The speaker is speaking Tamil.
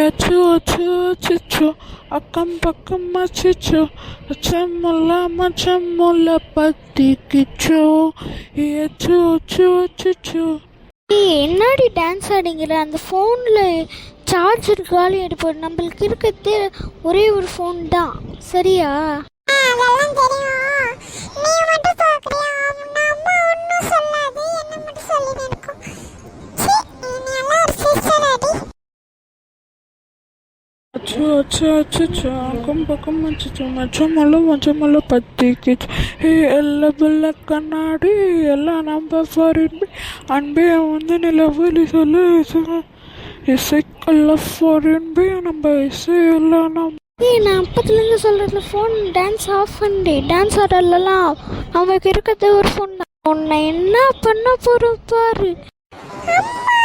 அச்சோ அச்சோ அச்சோ அக்கம் பக்கம் அச்சோ செம்முள்ள பத்திக்கிச்சோ அச்சோ அச்சோ அச்சோ. என்னடி டான்ஸ் ஆடிங்கிற? அந்த ஃபோனில் சார்ஜர் காலி ஆகிட்டு. நம்மளுக்கு இருக்கிறது ஒரே ஒரு ஃபோன் தான், சரியா? அதெல்லாம் தெரியும். நீ மட்டும் பார்க்கறியா? அம்மா ஒன்றும் சொல்லாது, என்ன மட்டும் சொல்லி நினைக்கும். நீ எல்லாம் ஒரு சிஸ்டர் அடி. அச்சோ அச்சோ அச்சோ அக்கம் பக்கம் அச்சோ மச்சமல்ல பத்திக்கிச்சோ எல்ல பில்ல கண்ணாடி எல்லாம் நம்ப ஃபாரின் அன்பே வந்து நிலவலி சொல்லு இசைக்கல்ல ஃபாரின் பே நம்ம இசையெல்லாம் நம்ம. நான் அப்பத்துலேருந்து சொல்கிறதுல ஃபோன் டான்ஸ் ஆஃப் பண்ணி டான்ஸ் ஆடலாம். அவங்களுக்கு இருக்கிறது ஒரு ஃபோன் தான். உன்னை என்ன பண்ண போகிறோம் பாரு. அம்மா